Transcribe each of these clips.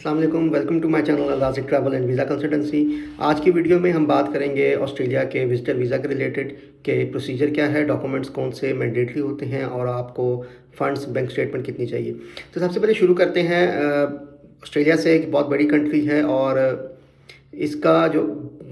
अस्सलाम वालेकुम, welcome to my channel Al-Raziq travel and visa consultancy. आज की वीडियो में हम बात करेंगे ऑस्ट्रेलिया के विज़िटर वीज़ा के रिलेटेड के प्रोसीजर क्या है, डॉक्यूमेंट्स कौन से मैंडेटरी होते हैं और आपको फ़ंड्स बैंक स्टेटमेंट कितनी चाहिए। तो सबसे पहले शुरू करते हैं ऑस्ट्रेलिया से। एक बहुत बड़ी कंट्री है और इसका जो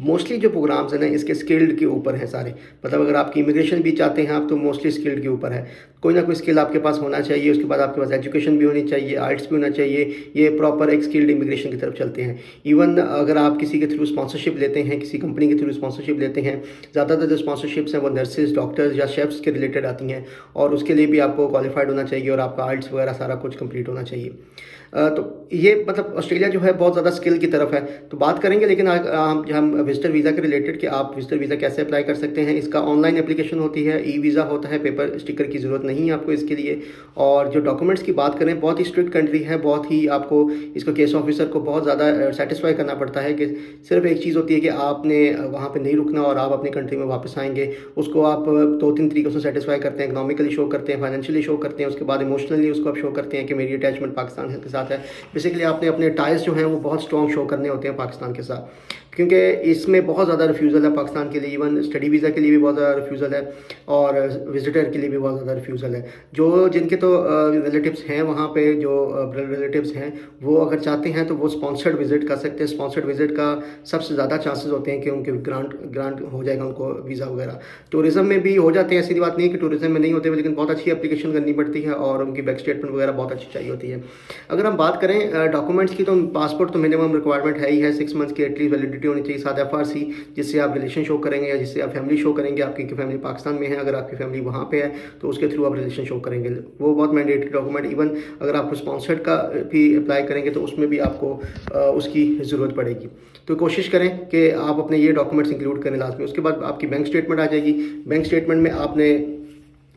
मोस्टली जो प्रोग्राम्स हैं ना, इसके स्किल्ड के ऊपर हैं सारे। मतलब अगर आपकी इमिग्रेशन भी चाहते हैं आप, तो मोस्टली स्किल्ड के ऊपर है। कोई ना कोई स्किल आपके पास होना चाहिए, उसके बाद आपके पास एजुकेशन भी होनी चाहिए, आइल्स भी होना चाहिए। ये प्रॉपर एक स्किल्ड इमिग्रेशन की तरफ चलते हैं। इवन अगर आप किसी के थ्रू स्पॉन्सरशिप लेते हैं, किसी कंपनी के थ्रू स्पॉन्सरशिप लेते हैं, ज़्यादातर जो स्पॉन्सरशिप्स हैं वो नर्सेज, डॉक्टर्स या शेफ्स के रिलेटेड आती हैं और उसके लिए भी आपको क्वालिफाइड होना चाहिए और आपका आइल्स वगैरह सारा कुछ कंप्लीट होना चाहिए। तो ये मतलब ऑस्ट्रेलिया जो है बहुत ज़्यादा स्किल की तरफ है। तो बात करेंगे, लेकिन हम विजिटर वीज़ा के रिलेटेड कि आप विजिटर वीज़ा कैसे अप्लाई कर सकते हैं। इसका ऑनलाइन एप्लीकेशन होती है, ई वीज़ा होता है, पेपर स्टिकर की ज़रूरत नहीं है आपको इसके लिए। और जो डॉक्यूमेंट्स की बात करें, बहुत ही स्ट्रिक्ट कंट्री है, बहुत ही आपको इसको केस ऑफिसर को बहुत ज़्यादा सेटिस्फाई करना पड़ता है कि सिर्फ एक चीज़ होती है कि आपने वहाँ पे नहीं रुकना और आप अपनी कंट्री में वापस आएंगे। उसको आप 2-3 तरीक़ों से सेटिस्फाई करते हैं। इकोनॉमिकली शो करते हैं, फाइनेंशियली शो करते हैं, उसके बाद इमोशनली उसको आप शो करते हैं कि मेरी अटैचमेंट पाकिस्तान के साथ है। बेसिकली आपने अपने टाइज जो हैं वो बहुत स्ट्रॉन्ग शो करने होते हैं पाकिस्तान के साथ, क्योंकि इसमें बहुत ज़्यादा रिफ्यूज़ल है पाकिस्तान के लिए। इवन स्टडी वीज़ा के लिए भी बहुत ज़्यादा रिफ्यूज़ल है और विजिटर के लिए भी बहुत ज़्यादा रिफ्यूज़ल है। जो जिनके तो रिलेटिव्स हैं वहाँ पे, जो रिलेटिव्स हैं, वो अगर चाहते हैं तो वो स्पॉन्सर्ड विज़िट कर सकते हैं। स्पॉन्सर्ड विज़िट का सबसे ज़्यादा चांसेस होते हैं कि उनके ग्रांट हो जाएगा उनको वीज़ा वगैरह। टूरिज़म में भी हो जाते हैं, ऐसी बात नहीं है कि टूरिज़म में नहीं होते, लेकिन बहुत अच्छी एप्लीकेशन करनी पड़ती है और उनकी बैंक स्टेटमेंट वगैरह बहुत अच्छी चाहिए होती है। अगर हम बात करें डॉक्यूमेंट्स की, तो पासपोर्ट तो मिनिमम रिक्वायरमेंट है ही है, 6 मंथ्स की एटलीस्ट वैलिडिटी होनी चाहिए। साथ FRC जिससे आप रिलेशन शो करेंगे या जिससे आप फैमिली शो करेंगे। आपकी फैमिली पाकिस्तान में है, अगर आपकी फैमिली वहाँ पे है तो उसके थ्रू आप रिलेशन शो करेंगे, वो बहुत मैंडेटरी डॉक्यूमेंट। इवन अगर आप स्पॉन्सर्ड का भी अप्लाई करेंगे तो उसमें भी आपको उसकी ज़रूरत पड़ेगी। तो कोशिश करें कि आप अपने ये डॉक्यूमेंट्स इंक्लूड करें लाजमी। उसके बाद आपकी बैंक स्टेटमेंट आ जाएगी। बैंक स्टेटमेंट में आपने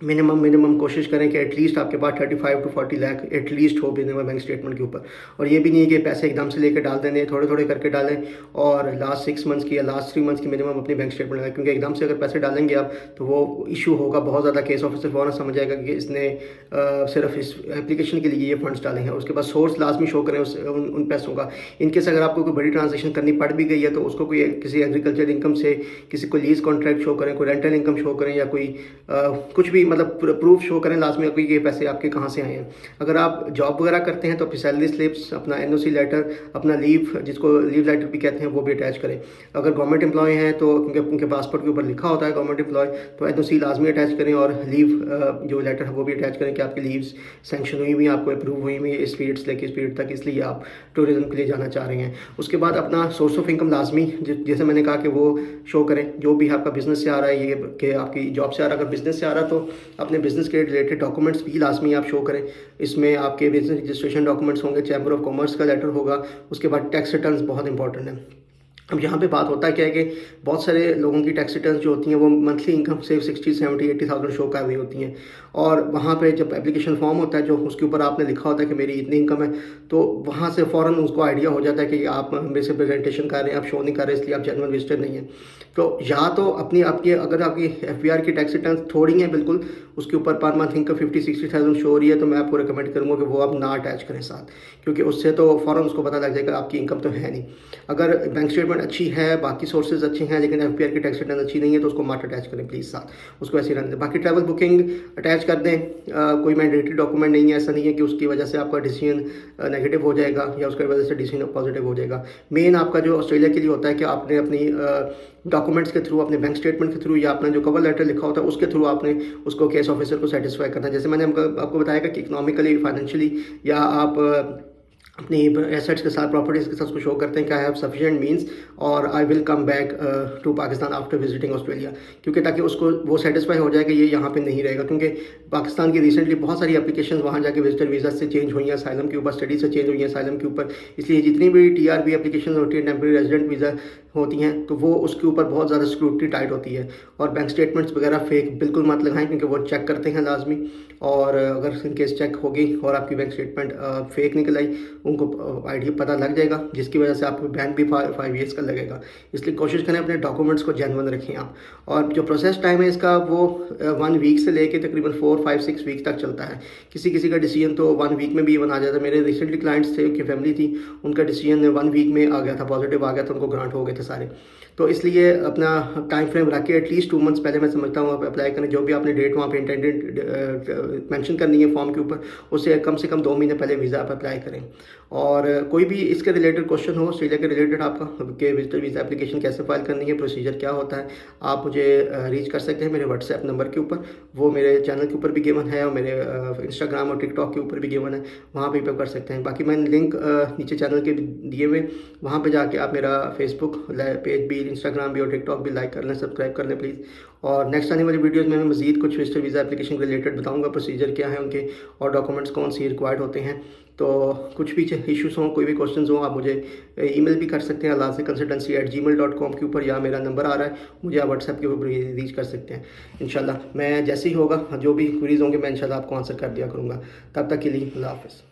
मिनिमम कोशिश करें कि एटलीस्ट आपके पास 35 to 40 लाख एटलीस्ट हो मिनिमम बैंक स्टेटमेंट के ऊपर। और ये भी नहीं है कि पैसे एकदम से लेकर डाल देने, थोड़े थोड़े करके डालें और लास्ट 6 मंथ्स की या लास्ट 3 मंथ्स की मिनिमम अपनी बैंक स्टेटमेंट लगाएं, क्योंकि एकदम से अगर पैसे डालेंगे आप तो वो इशू होगा बहुत ज़्यादा। केस ऑफिसर फ़ौरन समझ जाएगा कि इसने सिर्फ इस एप्लीकेशन के लिए ये फंड्स डाले हैं। उसके बाद सोर्स लाजमी शो करें उन पैसों का। इनकेस अगर आपको कोई बड़ी ट्रांजेक्शन करनी पड़ भी गई है तो उसको कोई किसी एग्रीकल्चर इनकम से, किसी को लीज कॉन्ट्रैक्ट शो करें, कोई रेंटल इनकम शो करें या कोई कुछ भी मतलब प्रूफ शो करें लाजमी आपको ये पैसे आपके कहाँ से आए हैं। अगर आप जॉब वगैरह करते हैं तो अपनी सैलरी स्लिप्स, अपना NOC लेटर, अपना लीव जिसको लीव लेटर भी कहते हैं वो भी अटैच करें। अगर गवर्नमेंट एम्प्लॉय हैं तो क्योंकि उनके पासपोर्ट के ऊपर लिखा होता है गवर्नमेंट एम्प्लॉय, तो NOC लाजमी अटैच करें और लीव जो लेटर है वो भी अटैच करें कि आपकी लीव्स सैंक्शन हुई हुई, आपको अप्रूव हुई हुई इस पीरियड से लेकर इस पीरियड तक, इसलिए आप टूरिज्म के लिए जाना चाह रहे हैं। उसके बाद अपना सोर्स ऑफ इनकम लाजमी जैसे मैंने कहा कि वो शो करें, जो भी आपका बिजनेस से आ रहा है, ये कि आपकी जॉब से आ रहा है। अगर बिजनेस से आ रहा है तो अपने बिजनेस के रिलेटेड डॉक्यूमेंट्स भी लाजमी आप शो करें। इसमें आपके बिजनेस रजिस्ट्रेशन डॉक्यूमेंट्स होंगे, चैम्बर ऑफ कॉमर्स का लेटर होगा, उसके बाद टैक्स रिटर्न्स बहुत इंपॉर्टेंट है। अब यहाँ पे बात होता है क्या है कि बहुत सारे लोगों की टैक्स रिटर्न्स जो होती हैं वो मंथली इनकम से 60, 70, 80,000 शो कर रही होती हैं। और वहाँ पे जब एप्लीकेशन फॉर्म होता है जो उसके ऊपर आपने लिखा होता है कि मेरी इतनी इनकम है, तो वहाँ से फ़ौरन उसको आइडिया हो जाता है कि आप मेरे से प्रेजेंटेशन कर रहे हैं, आप शो नहीं कर रहे, इसलिए आप जेन्युइन विजिटर नहीं है। तो या तो अपनी आपकी अगर आपकी FBR की टैक्स रिटर्न थोड़ी है बिल्कुल, उसके ऊपर पर मंथ इनकम 50-60,000 शो हो रही है, तो मैं आपको रिकमेंड करूँगा कि वो आप ना अटैच करें साथ, क्योंकि उससे तो फ़ौरन उसको पता लग जाएगा आपकी इनकम तो है नहीं। अगर बैंक स्टेटमेंट अच्छी है, बाकी सोर्सेज अच्छे हैं, लेकिन FBR की टैक्स रिटर्न अच्छी नहीं है, तो उसको मत अटैच करें प्लीज़ साथ, उसको ऐसे रहने दें। बाकी ट्रैवल बुकिंग अटैच कर दें। कोई मैंडेटरी डॉक्यूमेंट नहीं है, ऐसा नहीं है कि उसकी वजह से आपका डिसीजन नेगेटिव हो जाएगा या उसकी वजह से डिसीजन पॉजिटिव हो जाएगा। मेन आपका जो ऑस्ट्रेलिया के लिए होता है कि आपने अपनी डॉक्यूमेंट्स के थ्रू, अपने बैंक स्टेटमेंट के थ्रू या अपना जो कवर लेटर लिखा होता है उसके थ्रू आपने उसको केस ऑफिसर को सेटिस्फाई करना है। जैसे मैंने आपको बताया कि इकोनॉमिकली, फाइनेंशियली या आप अपनी एसेट्स के साथ, प्रॉपर्टीज़ के साथ उसको शो करते हैं कि आई हैव सफिशिएंट मींस और I will come back to Pakistan after visiting Australia, क्योंकि ताकि उसको वो सेटिस्फाई हो जाए कि ये यहाँ पे नहीं रहेगा। क्योंकि पाकिस्तान की रिसेंटली बहुत सारी एप्लीकेशंस वहाँ जाके विजिटर वीज़ा से चेंज हुई हैं, असाइलम के ऊपर, स्टडी से चेंज हुई हैं असाइलम के ऊपर। इसलिए जितनी भी TRV एप्लीकेशन होती है, टेम्परेरी रेजिडेंट वीज़ा होती हैं, तो वो उसके ऊपर बहुत ज़्यादा स्क्रूटनी टाइट होती है। और बैंक स्टेटमेंट्स वगैरह फेक बिल्कुल मत लगाएं, क्योंकि वो चेक करते हैं लाजमी। और अगर इनकेस चेक होगी और आपकी बैंक स्टेटमेंट फेक निकल आई, उनको आइडिया पता लग जाएगा, जिसकी वजह से आपको बैन भी 5 ईयर्स का लगेगा। इसलिए कोशिश करें अपने डॉक्यूमेंट्स को जेन्युइन रखें आप। और जो प्रोसेस टाइम है इसका वो 1 वीक से लेके तकरीबन 4, 5, 6 वीक तक चलता है। किसी किसी का डिसीजन तो 1 वीक में भी इवन आ जाता है। मेरे रिसेंटली क्लाइंट्स थे, उनकी फैमिली थी, उनका डिसीजन 1 वीक में आ गया था, पॉजिटिव आ गया था, उनको ग्रांट हो गए थे सारे। तो इसलिए अपना टाइम फ्रेम रख के एटलीस्ट 2 मंथ्स पहले मैं समझता हूँ आप अप्लाई करें। जो भी आपने डेट वहाँ पे इंटेंडेड मेंशन करनी है फॉर्म के ऊपर, उससे कम 2 महीने पहले वीज़ा आप अप्लाई करें। और कोई भी इसके रिलेटेड क्वेश्चन हो, ऑस्ट्रेलिया के रिलेटेड आपका, कि विजिटर वीज़ा एप्लीकेशन कैसे फाइल करनी है, प्रोसीजर क्या होता है, आप मुझे रीच कर सकते हैं मेरे व्हाट्सएप नंबर के ऊपर। वो मेरे चैनल के ऊपर भी गिवन है और मेरे इंस्टाग्राम और टिकटॉक के ऊपर भी गिवन है, वहाँ पे कर सकते हैं। बाकी मैंने लिंक नीचे चैनल के दिए हुए, वहाँ पे जाके आप मेरा फेसबुक पेज भी, इंस्टाग्राम भी और टिकटॉक भी लाइक कर लें, सब्सक्राइब कर लें प्लीज़। और नेक्स्ट आने वाली वीडियोज़ में मैं मज़ीद कुछ विजिटर वीज़ा एप्लीकेशन के रिलेटेड बताऊँगा, प्रोसीजर क्या है उनके और डॉक्यूमेंट्स कौन सी रिक्वायर्ड होते हैं। तो कुछ भी इश्यूज़ हों, कोई भी क्वेश्चंस हों, आप मुझे ईमेल भी कर सकते हैं alazicconsultancy@gmail.com के ऊपर, या मेरा नंबर आ रहा है, मुझे आप व्हाट्सएप के ऊपर रीच कर सकते हैं। इंशाल्लाह मैं जैसे ही होगा, जो भी क्वेरीज होंगे, मैं इंशाल्लाह आपको आंसर कर दिया करूँगा। तब तक के लिए अल्लाह हाफ़िज़।